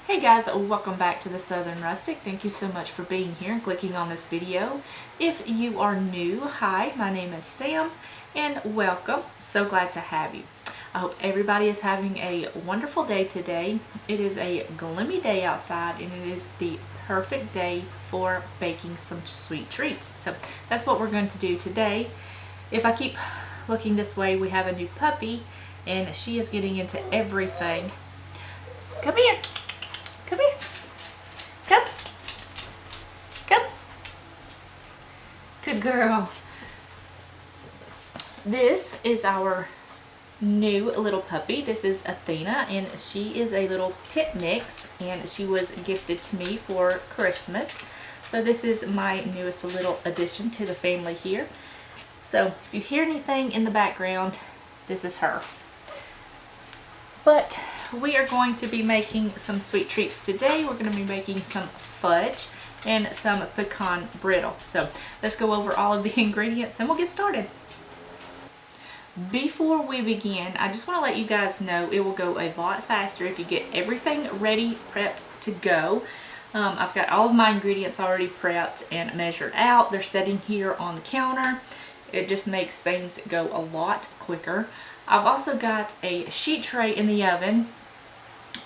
Hey guys, welcome back to the Southern Rustic. Thank you so much for being here and clicking on this video. If you are new, hi, my name is Sam and welcome. So glad to have you. I hope everybody is having a wonderful day today. It is a gloomy day outside and it is the perfect day for baking some sweet treats. So that's what we're going to do today. If I keep looking this way, we have a new puppy and she is getting into everything. Come here. Come here. Come. Come. Good girl. This is our new little puppy. This is Athena and she is a little pit mix and she was gifted to me for Christmas. So this is my newest little addition to the family here. So if you hear anything in the background, this is her. But we are going to be making some sweet treats today. We're going to be making some fudge and some pecan brittle. So let's go over all of the ingredients and we'll get started. Before we begin, I just want to let you guys know it will go a lot faster if you get everything ready, prepped to go. I've got all of my ingredients already prepped and measured out. They're sitting here on the counter. It just makes things go a lot quicker. I've also got a sheet tray in the oven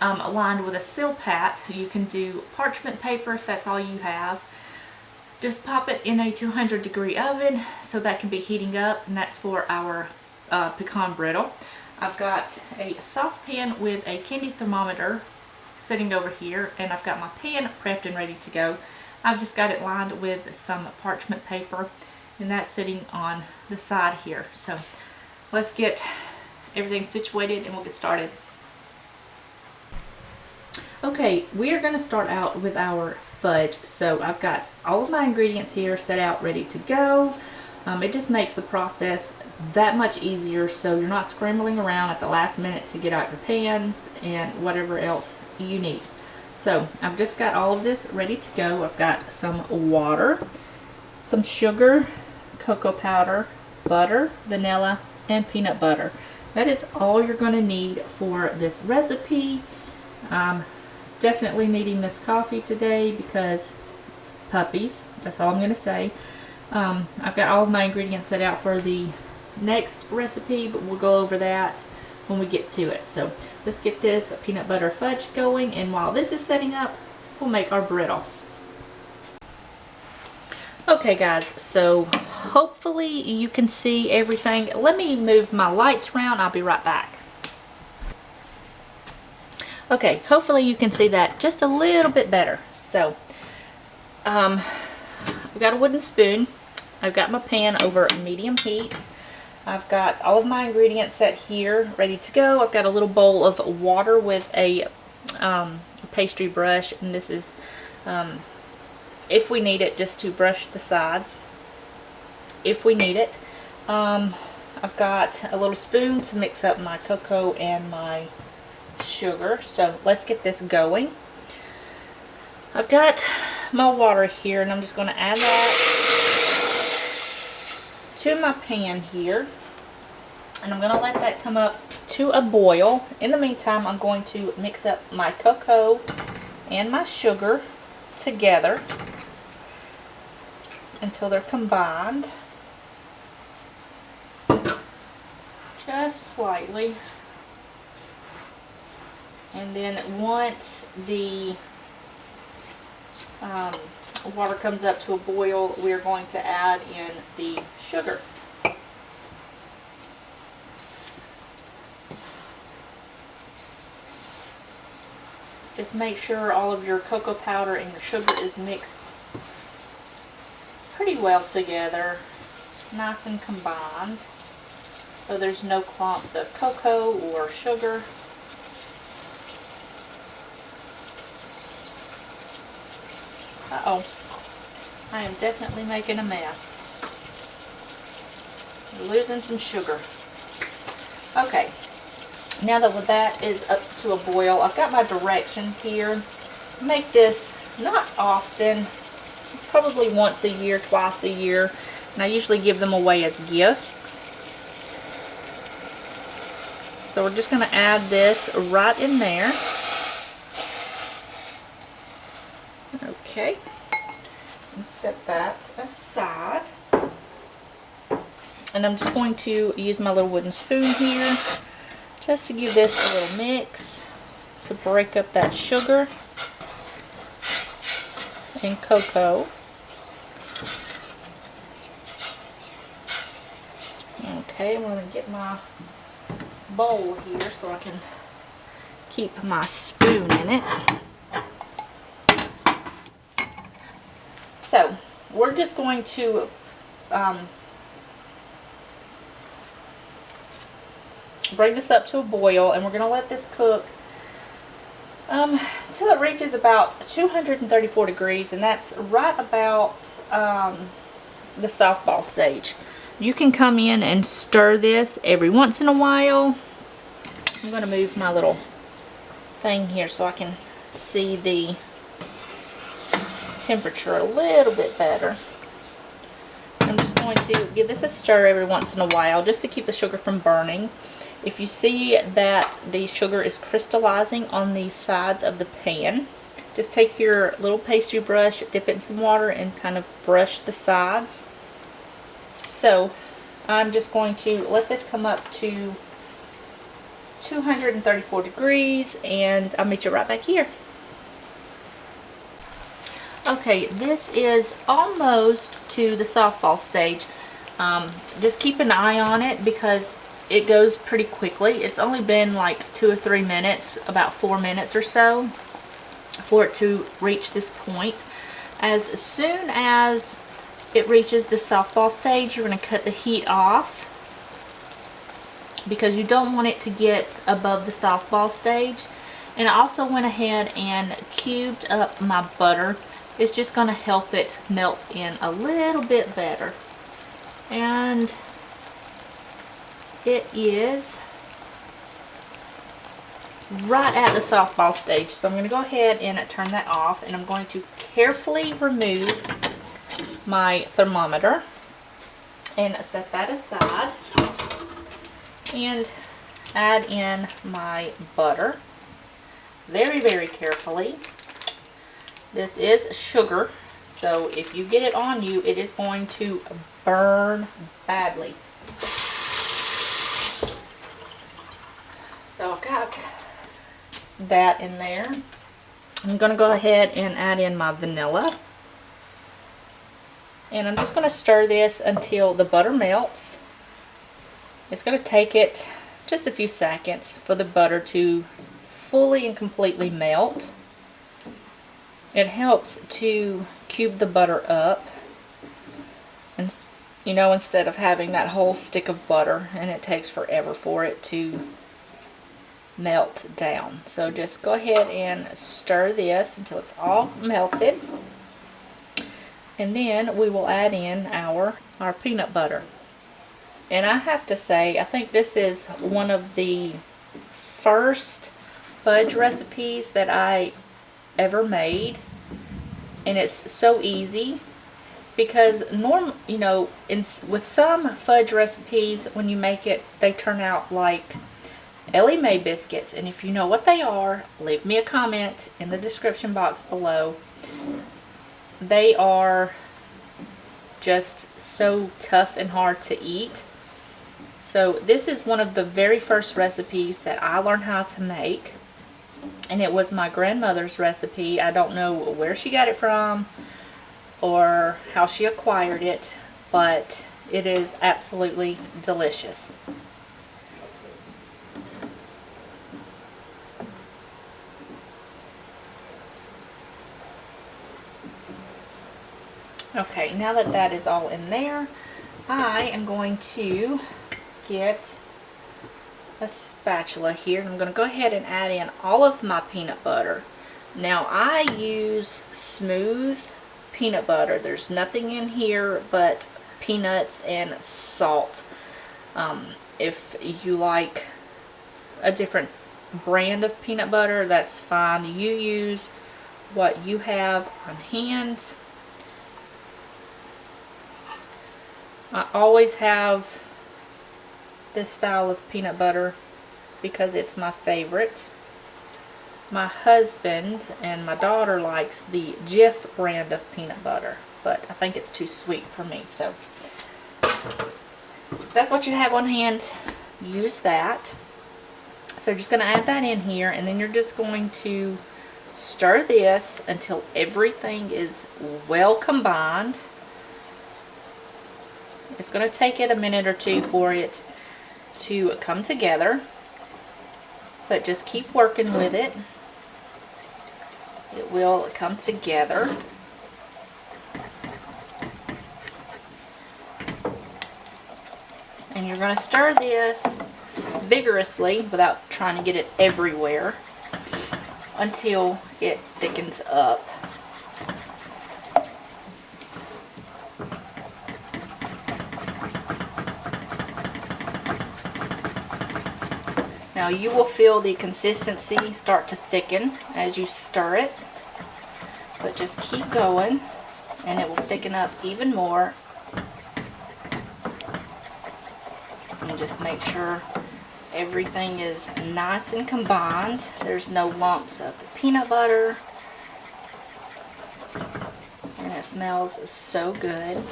lined with a seal pat. You can do parchment paper if that's all you have. Just pop it in a 200-degree oven so that can be heating up, and that's for our pecan brittle. I've got a saucepan with a candy thermometer sitting over here, and I've got my pan prepped and ready to go. I've just got it lined with some parchment paper, and that's sitting on the side here. So let's get everything situated and we'll get started. Okay, we are going to start out with our fudge. So I've got all of my ingredients here set out ready to go. It just makes the process that much easier so you're not scrambling around at the last minute to get out your pans and whatever else you need. So I've just got all of this ready to go. I've got some water, some sugar, cocoa powder, butter, vanilla, and peanut butter. That is all you're going to need for this recipe. Definitely needing this coffee today because puppies, that's all I'm going to say. I've got all of my ingredients set out for the next recipe, but we'll go over that when we get to it. So let's get this peanut butter fudge going, and while this is setting up, we'll make our brittle. Okay guys, so hopefully you can see everything. Let me move my lights around. I'll be right back. Okay, hopefully you can see that just a little bit better. So, I've got a wooden spoon. I've got my pan over medium heat. I've got all of my ingredients set here, ready to go. I've got a little bowl of water with a pastry brush, and this is if we need it, just to brush the sides if we need it. I've got a little spoon to mix up my cocoa and my sugar. So let's get this going. I've got my water here and I'm just going to add that to my pan here, and I'm going to let that come up to a boil. In the meantime, I'm going to mix up my cocoa and my sugar together until they're combined just slightly. And then once the water comes up to a boil, we're going to add in the sugar. Just make sure all of your cocoa powder and your sugar is mixed pretty well together, nice and combined, so there's no clumps of cocoa or sugar. Uh-oh, I am definitely making a mess. We're losing some sugar. Okay, now that that is up to a boil, I've got my directions here. Make this not often, probably once a year, twice a year, and I usually give them away as gifts. So we're just going to add this right in there. Okay, and set that aside. And I'm just going to use my little wooden spoon here just to give this a little mix to break up that sugar and cocoa. Okay, I'm going to get my bowl here so I can keep my spoon in it. So we're just going to bring this up to a boil, and we're going to let this cook till it reaches about 234 degrees, and that's right about the softball stage. You can come in and stir this every once in a while. I'm going to move my little thing here so I can see the temperature a little bit better. I'm just going to give this a stir every once in a while just to keep the sugar from burning. If you see that the sugar is crystallizing on the sides of the pan, just take your little pastry brush, dip it in some water, and kind of brush the sides. So I'm just going to let this come up to 234 degrees, and I'll meet you right back here. Okay, this is almost to the softball stage. Just keep an eye on it because it goes pretty quickly. It's only been like 2 or 3 minutes, about 4 minutes or so, for it to reach this point. As soon as it reaches the softball stage, you're going to cut the heat off because you don't want it to get above the softball stage. And I also went ahead and cubed up my butter. It's just going to help it melt in a little bit better. And it is right at the softball stage. So I'm going to go ahead and turn that off, and I'm going to carefully remove my thermometer and set that aside and add in my butter very, very carefully. This is sugar, so if you get it on you, it is going to burn badly. So I've got that in there. I'm going to go ahead and add in my vanilla. And I'm just going to stir this until the butter melts. It's going to take it just a few seconds for the butter to fully and completely melt. It helps to cube the butter up, and you know, instead of having that whole stick of butter and it takes forever for it to melt down. So just go ahead and stir this until it's all melted, and then we will add in our peanut butter. And I have to say, I think this is one of the first fudge recipes that I ever made, and it's so easy because with some fudge recipes, when you make it, they turn out like Ellie Mae biscuits, and if you know what they are, leave me a comment in the description box below. They are just so tough and hard to eat. So this is one of the very first recipes that I learned how to make, and it was my grandmother's recipe. I don't know where she got it from or how she acquired it, but it is absolutely delicious. Okay, now that that is all in there, I am going to get a spatula here, and I'm going to go ahead and add in all of my peanut butter. Now I use smooth peanut butter. There's nothing in here but peanuts and salt. If you like a different brand of peanut butter, that's fine. You use what you have on hand. I always have this style of peanut butter because it's my favorite. My husband and my daughter likes the Jif brand of peanut butter, but I think it's too sweet for me. So if that's what you have on hand, use that. So you're just going to add that in here, and then you're just going to stir this until everything is well combined. It's going to take it a minute or two for it to come together, but just keep working with it. It will come together. And you're going to stir this vigorously without trying to get it everywhere until it thickens up. Now you will feel the consistency start to thicken as you stir it, but just keep going and it will thicken up even more. And just make sure everything is nice and combined. There's no lumps of the peanut butter. And it smells so good.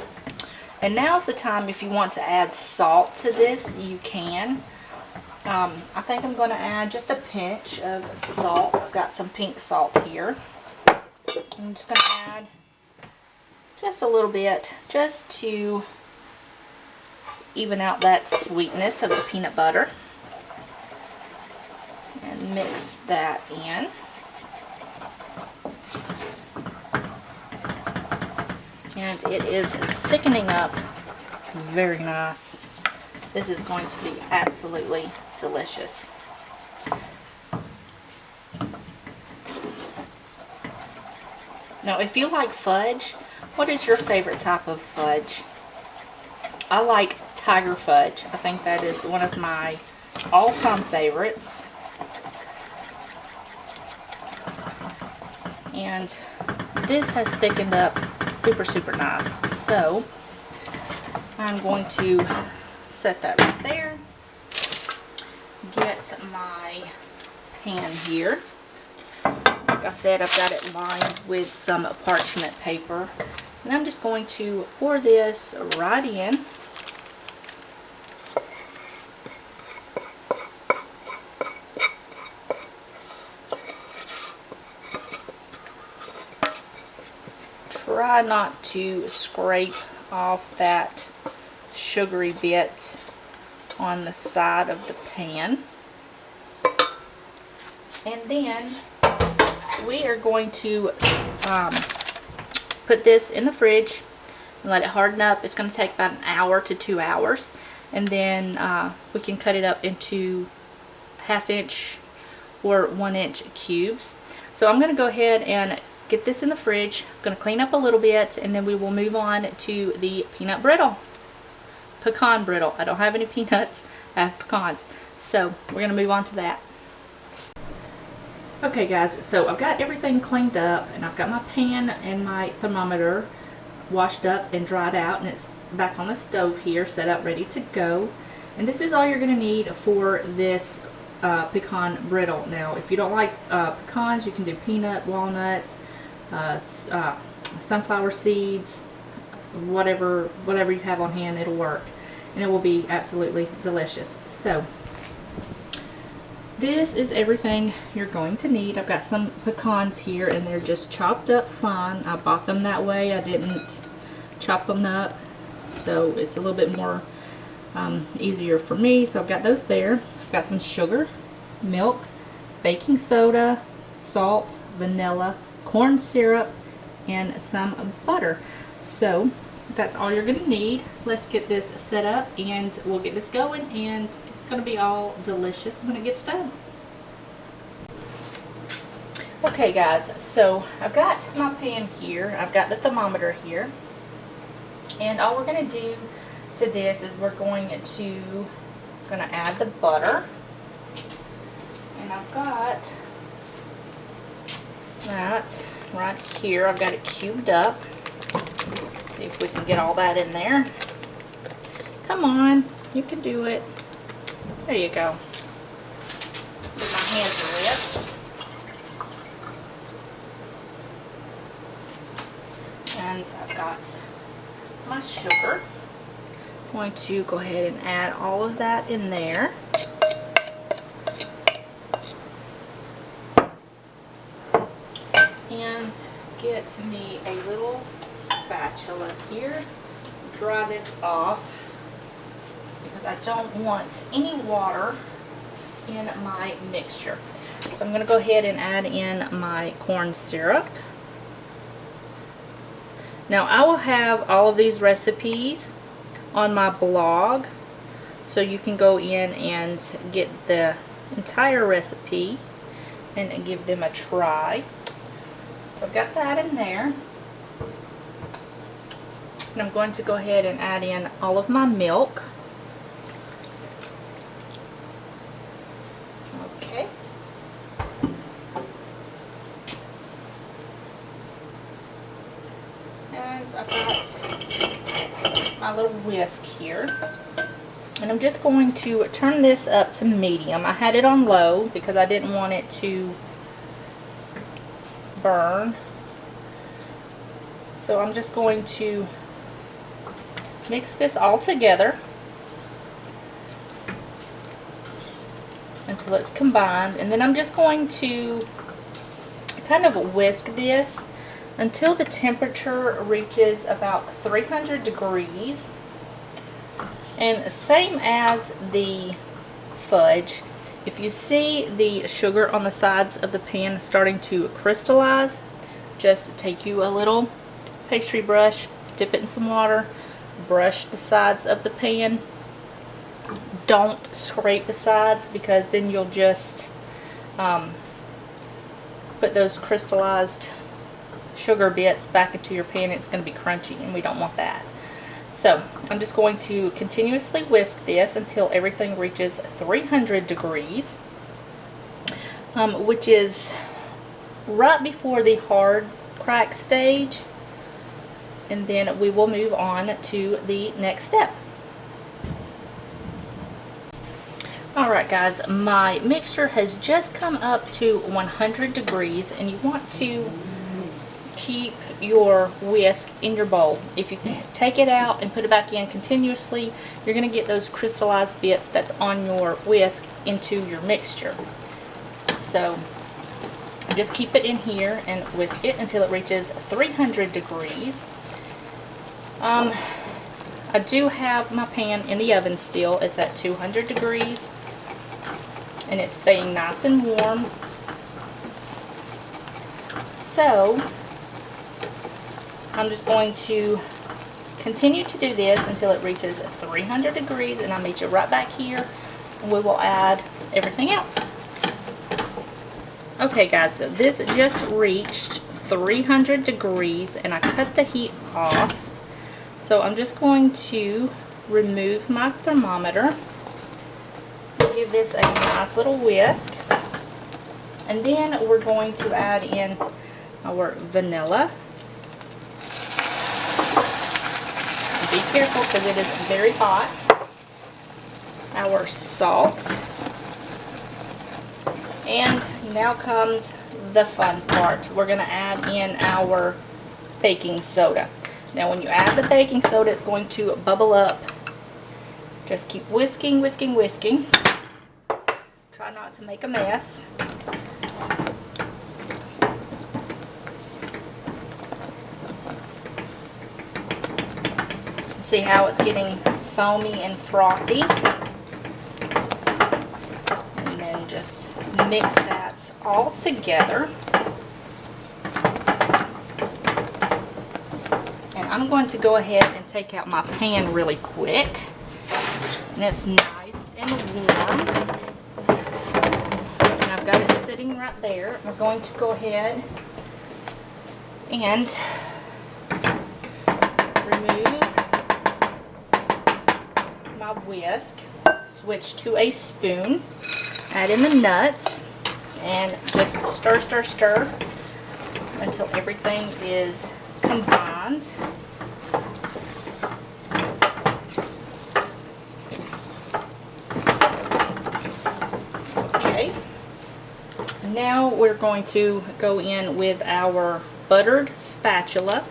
And now's the time, if you want to add salt to this, you can. I think I'm going to add just a pinch of salt. I've got some pink salt here. I'm just going to add just a little bit just to even out that sweetness of the peanut butter. And mix that in. And it is thickening up very nice. This is going to be absolutely delicious. Now, if you like fudge, what is your favorite type of fudge? I like Tiger Fudge. I think that is one of my all-time favorites. And this has thickened up super, super nice. So, I'm going to set that right there. Get my pan here. Like I said, I've got it lined with some parchment paper. And I'm just going to pour this right in. Try not to scrape off that sugary bit on the side of the pan. And then we are going to put this in the fridge and let it harden up. It's going to take about an hour to 2 hours, and then we can cut it up into 1/2 inch or 1 inch cubes. So I'm going to go ahead and get this in the fridge. I'm going to clean up a little bit, and then we will move on to the peanut brittle. Pecan brittle. I don't have any peanuts, I have pecans. So we're going to move on to that. Okay guys, so I've got everything cleaned up, and I've got my pan and my thermometer washed up and dried out, and it's back on the stove here, set up, ready to go. And this is all you're going to need for this pecan brittle. Now, if you don't like pecans, you can do peanut, walnuts, sunflower seeds, whatever you have on hand, it'll work, and it will be absolutely delicious. So this is everything you're going to need. I've got some pecans here, and they're just chopped up fine. I bought them that way. I didn't chop them up, so it's a little bit more easier for me. So I've got those there. I've got some sugar, milk, baking soda, salt, vanilla, corn syrup, and some butter. So that's all you're going to need. Let's get this set up and we'll get this going, and it's going to be all delicious when it gets done. Okay guys, so I've got my pan here, I've got the thermometer here, and all we're going to do to this is we're going to add the butter, and I've got that right here. I've got it cubed up. See if we can get all that in there. Come on, you can do it. There you go. My hands are wet. And I've got my sugar. I'm going to go ahead and add all of that in there. And get me a little spatula here. Dry this off because I don't want any water in my mixture. So I'm going to go ahead and add in my corn syrup. Now I will have all of these recipes on my blog, so you can go in and get the entire recipe and give them a try. So I've got that in there. And I'm going to go ahead and add in all of my milk. Okay. And I've got my little whisk here. And I'm just going to turn this up to medium. I had it on low because I didn't want it to burn. So I'm just going to mix this all together until it's combined, and then I'm just going to kind of whisk this until the temperature reaches about 300 degrees. And same as the fudge, if you see the sugar on the sides of the pan starting to crystallize, just take you a little pastry brush, dip it in some water, brush the sides of the pan. Don't scrape the sides, because then you'll just put those crystallized sugar bits back into your pan. It's going to be crunchy, and we don't want that. So I'm just going to continuously whisk this until everything reaches 300 degrees, which is right before the hard crack stage, and then we will move on to the next step. Alright guys, my mixture has just come up to 100 degrees, and you want to keep your whisk in your bowl. If you take it out and put it back in continuously, you're going to get those crystallized bits that's on your whisk into your mixture. So just keep it in here and whisk it until it reaches 300 degrees. I do have my pan in the oven still. It's at 200 degrees and it's staying nice and warm. So I'm just going to continue to do this until it reaches 300 degrees, and I'll meet you right back here and we will add everything else. Okay guys, so this just reached 300 degrees and I cut the heat off. So I'm just going to remove my thermometer, give this a nice little whisk, and then we're going to add in our vanilla. Be careful because it is very hot. Our salt. And now comes the fun part. We're going to add in our baking soda. Now when you add the baking soda, it's going to bubble up. Just keep whisking, whisking, whisking. Try not to make a mess. See how it's getting foamy and frothy, and then just mix that all together. And I'm going to go ahead and take out my pan really quick, and it's nice and warm, and I've got it sitting right there. I'm going to go ahead and remove my whisk, switch to a spoon, add in the nuts, and just stir, stir, stir until everything is combined. Okay, now we're going to go in with our buttered spatula.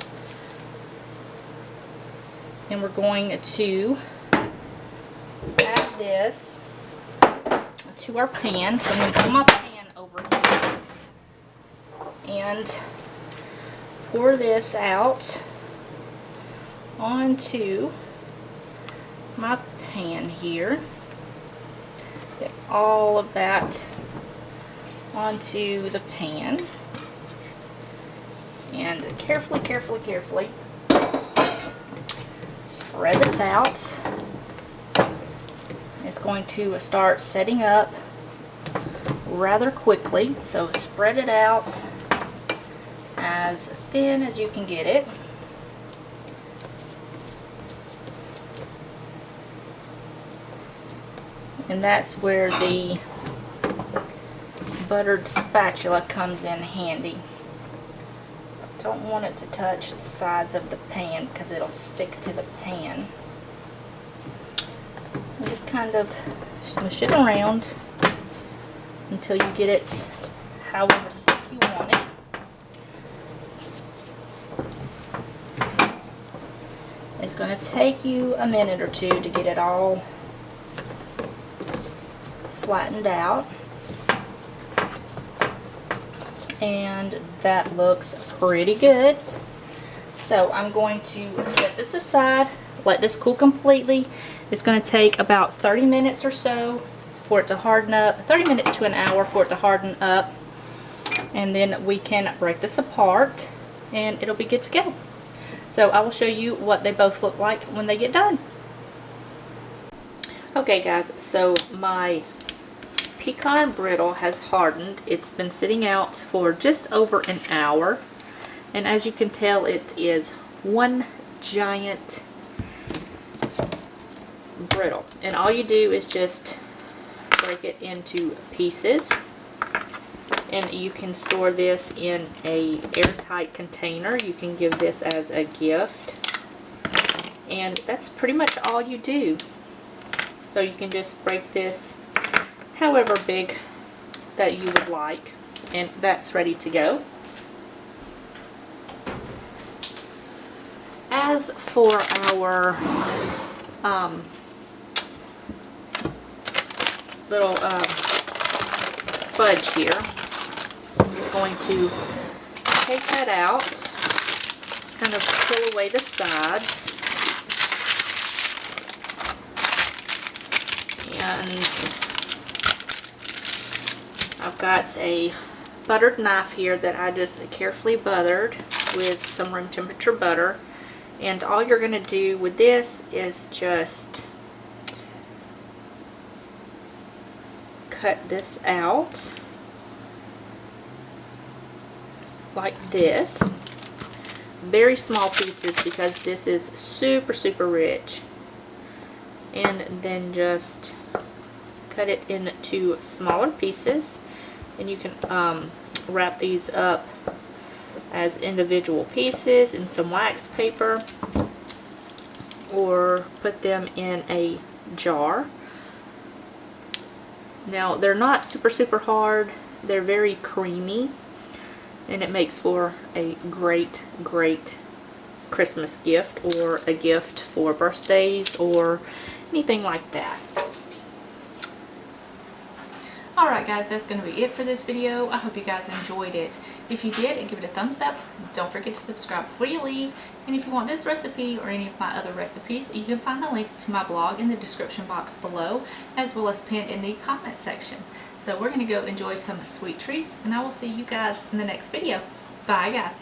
And we're going to add this to our pan. So I'm going to put my pan over here and pour this out onto my pan here. Get all of that onto the pan. And carefully spread this out. It's going to start setting up rather quickly, so spread it out as thin as you can get it. And that's where the buttered spatula comes in handy. Don't want it to touch the sides of the pan because it'll stick to the pan. And just kind of smush it around until you get it however thick you want it. It's going to take you a minute or two to get it all flattened out. And that looks pretty good. So I'm going to set this aside, let this cool completely. It's going to take about 30 minutes or so for it to harden up, 30 minutes to an hour for it to harden up, and then we can break this apart and it'll be good to go. So I will show you what they both look like when they get done. Okay guys, so my Pecan Brittle has hardened. It's been sitting out for just over an hour, and as you can tell, it is one giant brittle. And all you do is just break it into pieces, and you can store this in a airtight container. You can give this as a gift, and that's pretty much all you do. So you can just break this however big that you would like, and that's ready to go. As for our little fudge here, I'm just going to take that out, kind of pull away the sides, and I've got a buttered knife here that I just carefully buttered with some room temperature butter. And all you're going to do with this is just cut this out like this. Very small pieces because this is super rich. And then just cut it into smaller pieces. And you can wrap these up as individual pieces in some wax paper, or put them in a jar. Now they're not super hard, they're very creamy, and it makes for a great Christmas gift, or a gift for birthdays or anything like that. Alright guys, that's going to be it for this video. I hope you guys enjoyed it. If you did, give it a thumbs up. Don't forget to subscribe before you leave. And if you want this recipe or any of my other recipes, you can find the link to my blog in the description box below, as well as pinned in the comment section. So we're going to go enjoy some sweet treats, and I will see you guys in the next video. Bye guys.